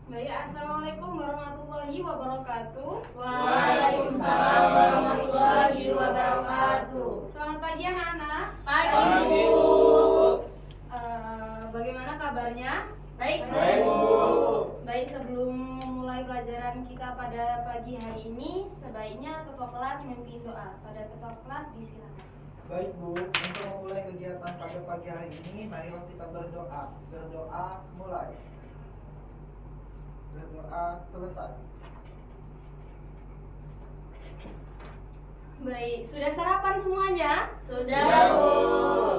Baik, assalamualaikum warahmatullahi wabarakatuh. Waalaikumsalam warahmatullahi wabarakatuh. Selamat pagi anak-anak. Pagi, Bu. Bagaimana kabarnya? Baik, Baik, Bu. Baik, sebelum memulai pelajaran kita pada pagi hari ini, sebaiknya ketua kelas memimpin doa. Pada ketua kelas disilakan. Baik, Bu, untuk memulai kegiatan pada pagi hari ini, marilah kita berdoa. Berdoa mulai. Berdoa selesai. Baik, sudah sarapan semuanya? Sudah, Bu.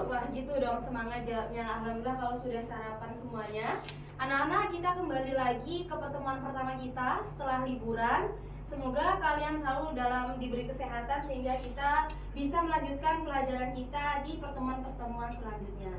Wah, gitu dong semangat jawabnya. Alhamdulillah kalau sudah sarapan semuanya. Anak-anak, kita kembali lagi ke pertemuan pertama kita setelah liburan. Semoga kalian selalu diberi kesehatan sehingga kita bisa melanjutkan pelajaran kita di pertemuan-pertemuan selanjutnya.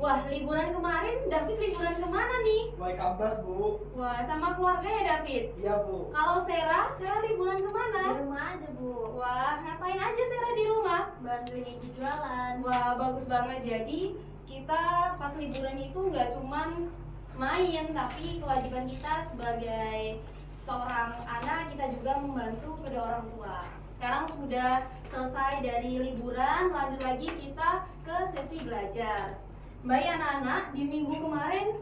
Wah, liburan kemarin, David liburan kemana nih? Baik kampus, Bu. Wah, sama keluarga ya David? Iya, Bu. Kalau Sarah liburan kemana? Di rumah aja, Bu. Wah, ngapain aja Sarah di rumah? Bantuin ibu jualan. Wah, bagus banget. Jadi kita pas liburan itu nggak cuman main, tapi kewajiban kita sebagai seorang anak, kita juga membantu kedua orang tua. Sekarang sudah selesai dari liburan, lanjut lagi kita ke sesi belajar. Baik anak-anak, di minggu kemarin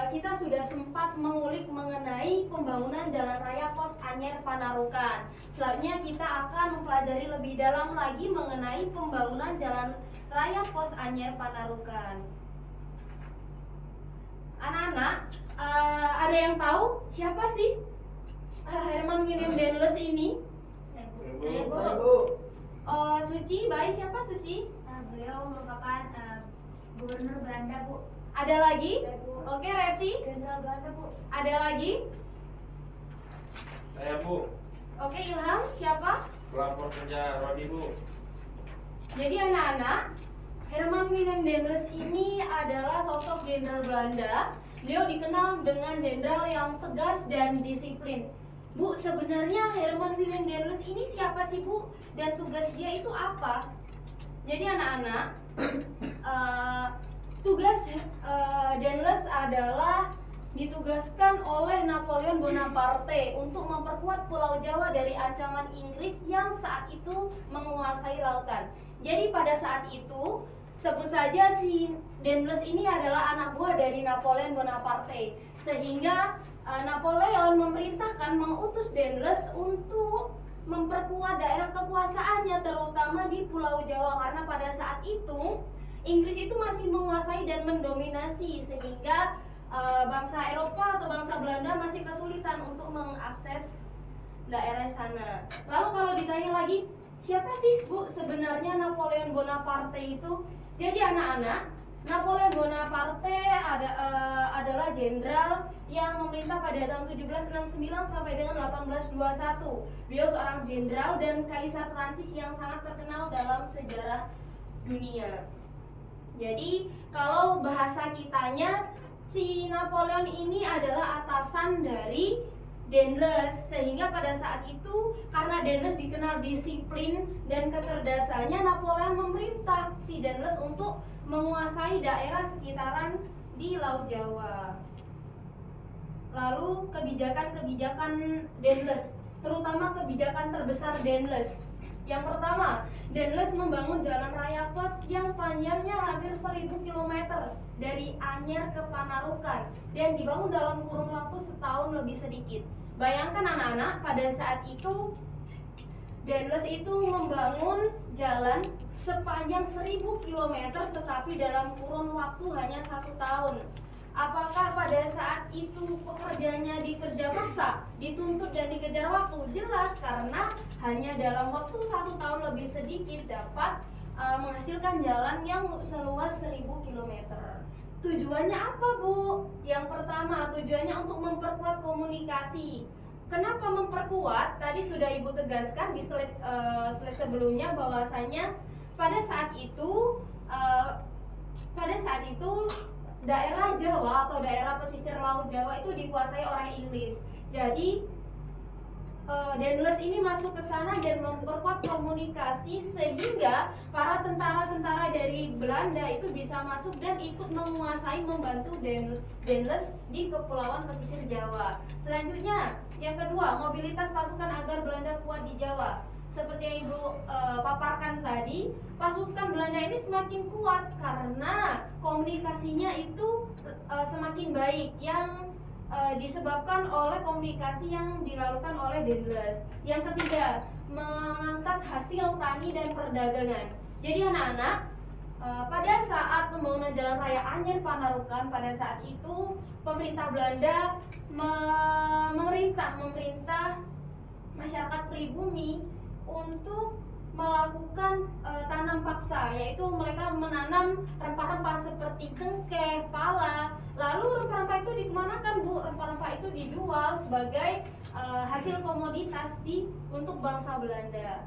kita sudah sempat mengulik mengenai pembangunan Jalan Raya Pos Anyer Panarukan. Selanjutnya kita akan mempelajari lebih dalam lagi mengenai pembangunan Jalan Raya Pos Anyer Panarukan. Anak-anak, ada yang tahu siapa sih Herman William Dendles ini? Saya, Bu. Saya, Bu. Suci, baik siapa Suci? Beliau merupakan gubernur Belanda, Bu. Ada lagi? Saya, Bu. Oke, Resi. Jenderal Belanda, Bu. Ada lagi? Saya, Bu, Oke, Ilham, siapa? pelapor kerja Rodi, Bu. Jadi anak-anak, Herman Willem Dendles ini adalah sosok jenderal Belanda. Beliau dikenal dengan jenderal yang tegas dan disiplin. Bu, sebenarnya Herman Willem Dendles ini siapa sih, Bu? Dan tugas dia itu apa? Jadi anak-anak, tugas Dendles adalah ditugaskan oleh Napoleon Bonaparte untuk memperkuat Pulau Jawa dari ancaman Inggris yang saat itu menguasai lautan. Jadi pada saat itu, sebut saja si Dendles ini adalah anak buah dari Napoleon Bonaparte. Sehingga Napoleon memerintahkan mengutus Dendles untuk memperkuat daerah kekuasaannya, terutama di Pulau Jawa, karena pada saat itu Inggris itu masih menguasai dan mendominasi, sehingga bangsa Eropa atau bangsa Belanda masih kesulitan untuk mengakses daerah sana. Lalu kalau ditanya lagi, siapa sih Bu sebenarnya Napoleon Bonaparte itu? Jadi anak-anak, Napoleon Bonaparte adalah jenderal yang memerintah pada tahun 1769 sampai dengan 1821. Beliau seorang jenderal dan kaisar Prancis yang sangat terkenal dalam sejarah dunia. Jadi kalau bahasa kitanya, si Napoleon ini adalah atasan dari Dendles, sehingga pada saat itu karena Dendles dikenal disiplin dan kecerdasannya, Napoleon memerintah si Dendles untuk menguasai daerah sekitaran di Laut Jawa. Lalu kebijakan-kebijakan Dendles, terutama kebijakan terbesar Dendles. Yang pertama, Dendles membangun jalan raya pos yang panjangnya hampir 1000 km dari Anyer ke Panarukan dan dibangun dalam kurun waktu setahun lebih sedikit. Bayangkan anak-anak, pada saat itu Dendles itu membangun jalan sepanjang 1000 km tetapi dalam kurun waktu hanya 1 tahun. Apakah pada saat itu pekerjaannya dikerja paksa, dituntut dan dikejar waktu? Jelas, karena hanya dalam waktu 1 tahun lebih sedikit dapat menghasilkan jalan yang seluas 1000 km. Tujuannya apa, Bu? Yang pertama, tujuannya untuk memperkuat komunikasi. Kenapa memperkuat? Tadi sudah Ibu tegaskan di slide sebelumnya bahwasanya pada saat itu daerah Jawa atau daerah pesisir Laut Jawa itu dikuasai oleh Inggris. Jadi Daendels ini masuk ke sana dan memperkuat komunikasi sehingga para tentara-tentara dari Belanda itu bisa masuk dan ikut menguasai membantu Daendels di kepulauan pesisir Jawa. Selanjutnya, yang kedua, mobilitas pasukan agar Belanda kuat di Jawa. Seperti yang Ibu paparkan tadi, pasukan Belanda ini semakin kuat karena komunikasinya itu semakin baik yang disebabkan oleh komunikasi yang dilakukan oleh Daendels. Yang ketiga, mengangkat hasil tani dan perdagangan. Jadi anak-anak, pada saat pembangunan Jalan Raya Anyer Panarukan, pada saat itu pemerintah Belanda memerintah masyarakat pribumi untuk melakukan tanam paksa, yaitu mereka menanam rempah-rempah seperti cengkeh, pala. Lalu rempah-rempah itu dikemanakan, Bu? Rempah-rempah itu dijual sebagai hasil komoditas untuk bangsa Belanda.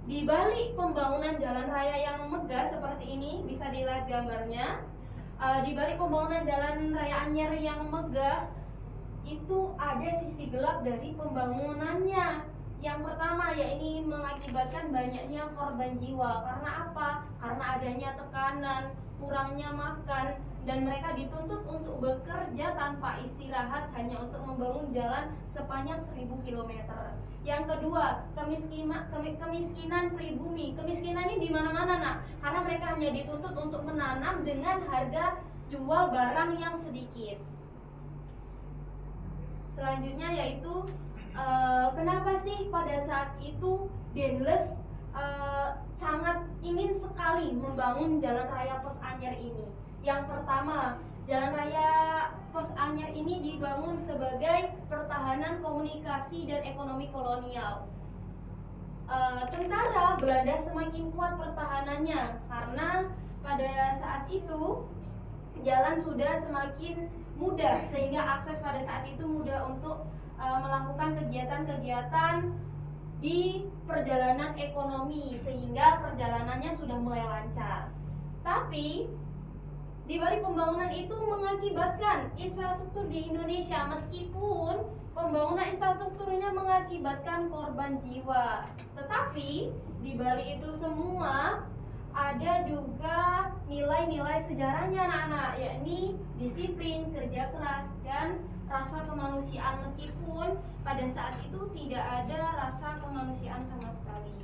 Di balik pembangunan jalan raya yang megah seperti ini, bisa dilihat gambarnya. Di balik pembangunan jalan raya Anyer yang megah, itu ada sisi gelap dari pembangunannya. Yang pertama, yakni mengakibatkan banyaknya korban jiwa. Karena apa? Karena adanya tekanan, kurangnya makan, dan mereka dituntut untuk bekerja tanpa istirahat hanya untuk membangun jalan sepanjang 1000 km. Yang kedua, kemiskinan pribumi. Kemiskinan ini di mana-mana, Nak. Karena mereka hanya dituntut untuk menanam dengan harga jual barang yang sedikit. Selanjutnya yaitu kenapa sih pada saat itu Daendels sangat ingin sekali membangun Jalan Raya Pos Anyer ini? Yang pertama, Jalan Raya Pos Anyer ini dibangun sebagai pertahanan komunikasi dan ekonomi kolonial. Tentara Belanda semakin kuat pertahanannya karena pada saat itu jalan sudah semakin mudah, sehingga akses pada saat itu mudah untuk melakukan kegiatan-kegiatan di perjalanan ekonomi, sehingga perjalanannya sudah mulai lancar. Tapi di balik pembangunan itu mengakibatkan infrastruktur di Indonesia, meskipun pembangunan infrastrukturnya mengakibatkan korban jiwa, tetapi di balik itu semua ada juga nilai-nilai sejarahnya, anak-anak, yakni disiplin, kerja keras, dan rasa kemanusiaan, meskipun pada saat itu tidak ada rasa kemanusiaan sama sekali.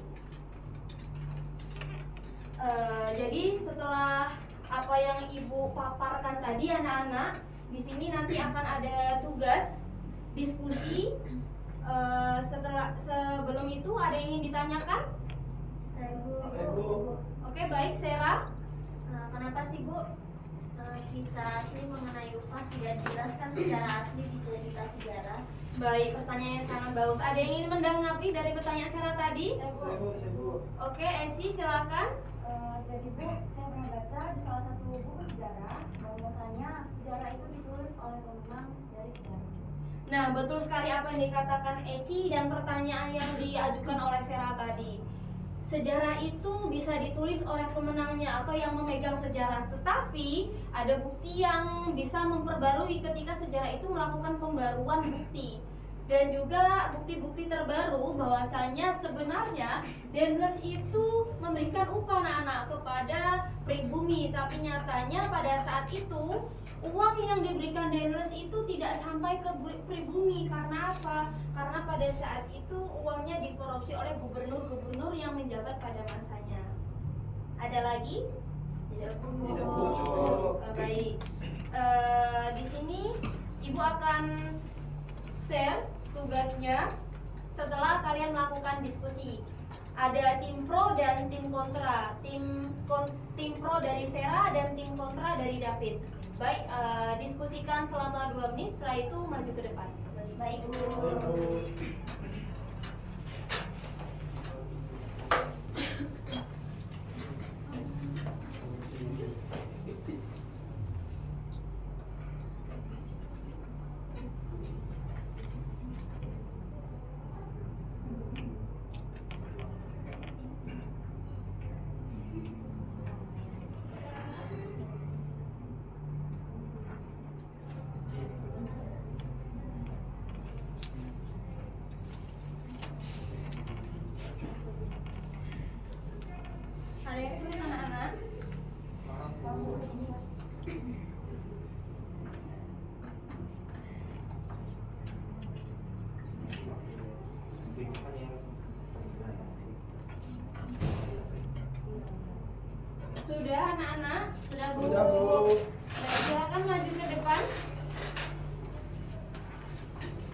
Jadi setelah apa yang Ibu paparkan tadi, anak-anak, di sini nanti akan ada tugas diskusi. Sebelum itu ada yang ingin ditanyakan? Saya Saya, Bu. Oke, baik, Sera. Kenapa sih, Bu, kisah asli mengenai upah tidak dijelaskan secara asli di cerita sejarah? Baik, pertanyaan yang sangat bagus. Ada yang ingin menanggapi dari pertanyaan Sera tadi? Saya, Bu. Oke, Eci, silakan. Jadi Bu, saya pernah baca di salah satu buku sejarah bahwasanya sejarah itu ditulis oleh pemenang dari sejarah. Nah, betul sekali apa yang dikatakan Eci dan pertanyaan yang diajukan oleh Sera tadi. Sejarah itu bisa ditulis oleh pemenangnya atau yang memegang sejarah, tetapi ada bukti yang bisa memperbarui ketika sejarah itu melakukan pembaruan bukti. Dan juga bukti-bukti terbaru bahwasanya sebenarnya Daendels itu memberikan upah anak-anak kepada pribumi, tapi nyatanya pada saat itu uang yang diberikan Daendels itu tidak sampai ke pribumi. Karena apa? Karena pada saat itu uangnya dikorupsi oleh gubernur-gubernur yang menjabat pada masanya. Ada lagi? Tidak, Bu. Tidak, Bu. Baik. Di sini Ibu akan share tugasnya setelah kalian melakukan diskusi. Ada tim pro dan tim kontra. Tim pro dari Sera dan tim kontra dari David. Baik, diskusikan selama 2 menit. Setelah itu maju ke depan. Baik, Bu. ini ya. Sudah anak-anak? Sudah Bu? Sudah, Bu. Baik, silakan maju ke depan.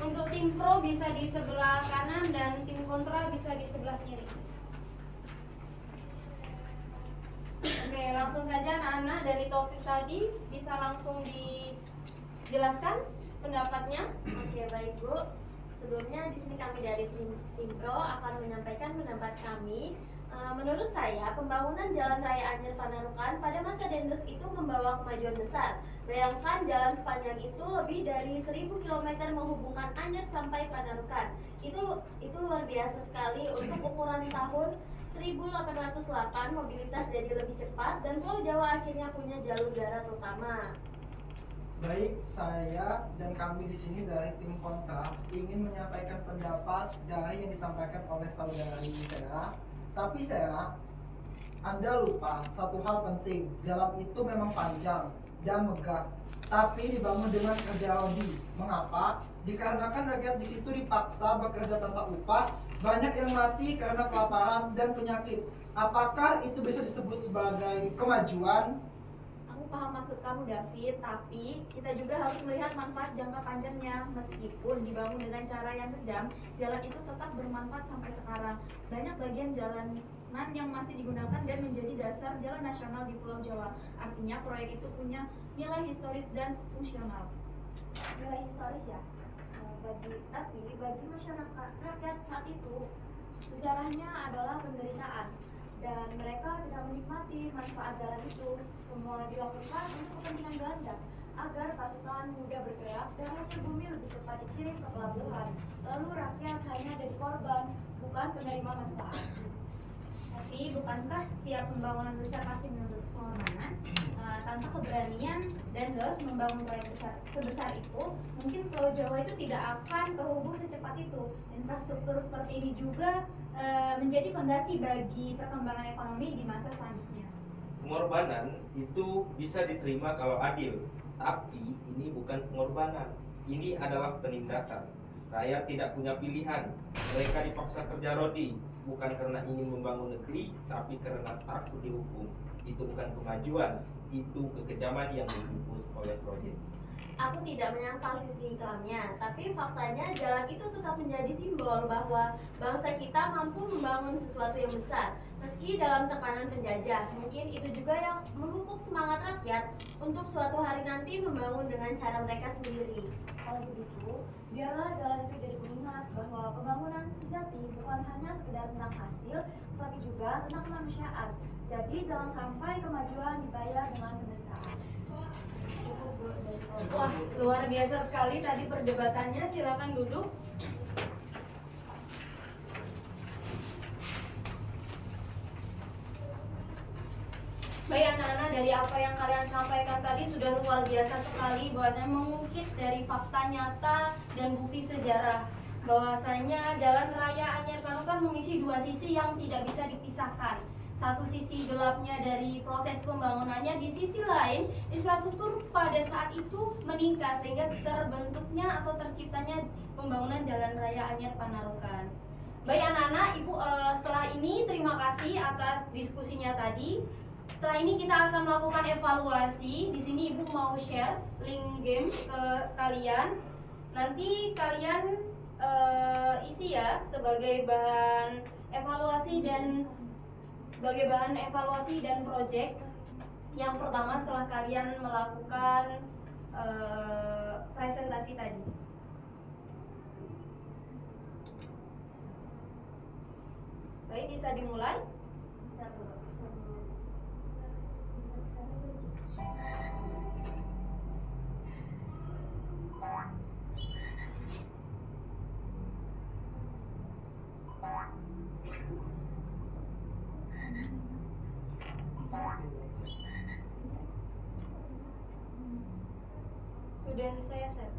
Untuk tim pro bisa di sebelah kanan dan tim kontra bisa di sebelah kiri. Oke, langsung saja anak-anak, dari topik tadi bisa langsung dijelaskan pendapatnya. Oke, baik Bu. Sebelumnya di sini kami dari tim Pro akan menyampaikan pendapat kami. Menurut saya, pembangunan Jalan Raya Anyer Panarukan pada masa Dendels itu membawa kemajuan besar. Bayangkan jalan sepanjang itu lebih dari 1000 km menghubungkan Anyer sampai Panarukan. Itu luar biasa sekali. Untuk ukuran tahun 1808, mobilitas jadi lebih cepat dan Pulau Jawa akhirnya punya jalur darat utama. Baik, saya dan kami di sini dari tim kontra ingin menyampaikan pendapat dari yang disampaikan oleh saudari saya. Tapi Anda lupa satu hal penting. Jalan itu memang panjang dan megah, tapi dibangun dengan kerja lodi. Mengapa? Dikarenakan rakyat di situ dipaksa bekerja tanpa upah, banyak yang mati karena kelaparan dan penyakit. Apakah itu bisa disebut sebagai kemajuan? Aku paham maksud kamu David, tapi kita juga harus melihat manfaat jangka panjangnya. Meskipun dibangun dengan cara yang kejam, jalan itu tetap bermanfaat sampai sekarang. Banyak bagian jalanan yang masih digunakan dan menjadi dasar jalan nasional di Pulau Jawa. Artinya proyek itu punya nilai historis dan fungsional. Nilai historis ya? Bagi masyarakat rakyat saat itu, sejarahnya adalah penderitaan. Dan mereka tidak menikmati manfaat jalan itu. Semua dilakukan untuk kepentingan Belanda agar pasukan mudah bergerak dan hasil bumi lebih cepat dikirim ke pelabuhan. Lalu rakyat hanya jadi korban, bukan penerima manfaat. Tapi bukankah setiap pembangunan besar pasti menuntut pengorbanan? Tanpa keberanian Dendels membangun proyek besar sebesar itu, mungkin Pulau Jawa itu tidak akan terhubung secepat itu. Infrastruktur seperti ini juga menjadi fondasi bagi perkembangan ekonomi di masa selanjutnya. Pengorbanan itu bisa diterima kalau adil, tapi ini bukan pengorbanan. Ini adalah penindasan. Rakyat tidak punya pilihan. Mereka dipaksa kerja rodi, bukan karena ingin membangun negeri, tapi karena takut dihukum. Itu bukan kemajuan, itu kekejaman yang dibungkus oleh proyek. Aku tidak menyangkal sisi kelamnya, tapi faktanya jalan itu tetap menjadi simbol bahwa bangsa kita mampu membangun sesuatu yang besar, meski dalam tekanan penjajah. Mungkin itu juga yang memupuk semangat rakyat untuk suatu hari nanti membangun dengan cara mereka sendiri. Kalau begitu, biarlah jalan itu jadi pengingat bahwa pembangunan sejati bukan hanya sekedar tentang hasil, tapi juga tentang kemanusiaan. Jadi jangan sampai kemajuan dibayar dengan penderitaan. Cukup Bu, dari Polri. Wah, luar biasa sekali tadi perdebatannya. Silakan duduk. Baik anak-anak, dari apa yang kalian sampaikan tadi sudah luar biasa sekali, bahwasanya mengukit dari fakta nyata dan bukti sejarah bahwasanya Jalan Raya Anyer Panarukan mengisi dua sisi yang tidak bisa dipisahkan. Satu sisi gelapnya dari proses pembangunannya, di sisi lain infrastruktur pada saat itu meningkat sehingga terbentuknya atau terciptanya pembangunan Jalan Raya Anyer Panarukan. Baik anak-anak, Ibu setelah ini terima kasih atas diskusinya tadi. Setelah ini kita akan melakukan evaluasi. Di sini Ibu mau share link game ke kalian. Nanti kalian isi ya sebagai bahan evaluasi dan proyek. Yang pertama setelah kalian melakukan presentasi tadi. Baik, bisa dimulai? Bisa Bu. Sudah saya share.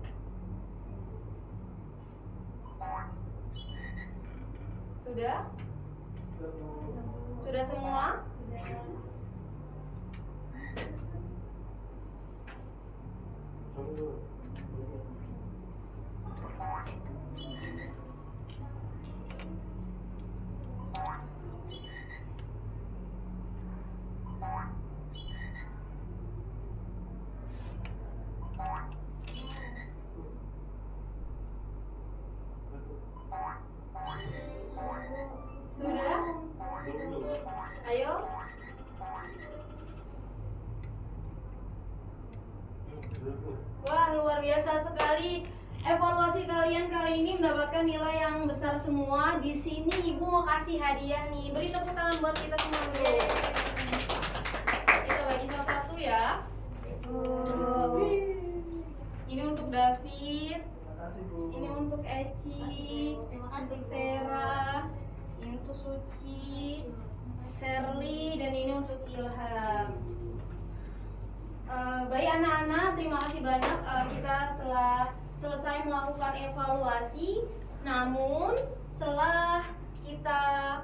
Sudah? Sudah semua? Sudah. Sudah? Ayo. Wah, luar biasa sekali. Evaluasi kalian kali ini mendapatkan nilai yang besar semua. Di sini Ibu mau kasih hadiah nih. Beri tepuk tangan buat kita semua dulu. Kita bagi satu-satu ya. Tuh. Ini untuk David, Terima kasih Bu. ini untuk Eci, Terima kasih, untuk Bu. Sarah, ini untuk Suci, Shirley, dan ini untuk Ilham. Baik anak-anak, terima kasih banyak. Kita telah selesai melakukan evaluasi. Namun setelah kita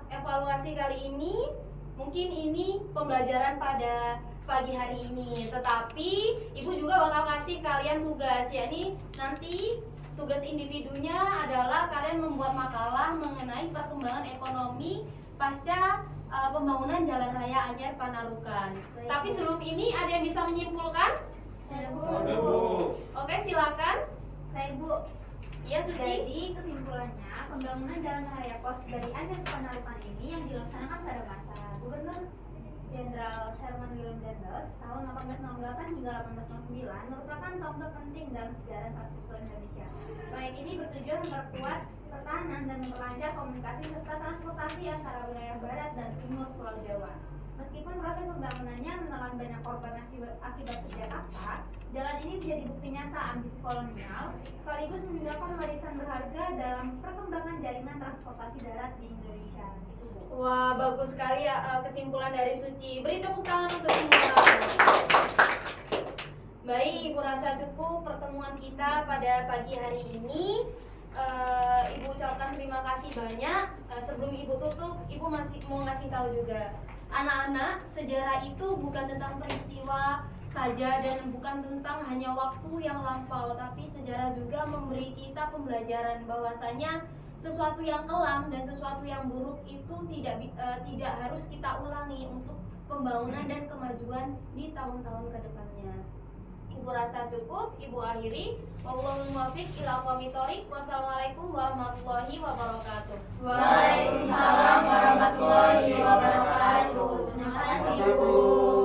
evaluasi kali ini, mungkin ini pembelajaran pada pagi hari ini. Tetapi Ibu juga bakal kasih kalian tugas, yakni nanti tugas individunya adalah kalian membuat makalah mengenai perkembangan ekonomi pasca pembangunan Jalan Raya Anyer Panarukan. Baik, Tapi Bu. sebelum ini ada yang bisa menyimpulkan? Saya, Bu. Saya, Bu. Oke, silakan. Saya, Bu. Ya, Suci. Jadi kesimpulannya pembangunan jalan raya pos dari Anyer ke Panarukan ini yang dilaksanakan pada masa Gubernur Jenderal Herman Willem Dendels tahun 1868 hingga 1809 merupakan tonggak penting dalam sejarah infrastruktur Indonesia. Proyek ini bertujuan memperkuat pertahanan dan memperlancar komunikasi serta transportasi antara wilayah barat dan timur Pulau Jawa. Meskipun proses pembangunannya menelan banyak korban akibat kerja paksa, jalan ini menjadi bukti nyata ambisi kolonial sekaligus meninggalkan warisan berharga dalam perkembangan jaringan transportasi darat di Indonesia. Itu, Bu. Wah, bagus sekali ya kesimpulan dari Suci. Beri tepuk tangan untuk semua. Baik, Ibu rasa cukup pertemuan kita pada pagi hari ini. Ibu ucapkan terima kasih banyak. Sebelum Ibu tutup, Ibu masih mau ngasih tahu juga. Anak-anak, sejarah itu bukan tentang peristiwa saja dan bukan tentang hanya waktu yang lampau, tapi sejarah juga memberi kita pembelajaran bahwasanya sesuatu yang kelam dan sesuatu yang buruk itu tidak harus kita ulangi untuk pembangunan dan kemajuan di tahun-tahun ke depannya. Ibu rasa cukup, Ibu akhiri. Wallahul muwaffiq ila aqwamit thoriq. Wassalamualaikum warahmatullahi wabarakatuh. Waalaikumsalam warahmatullahi wabarakatuh. Terima kasih, Bu.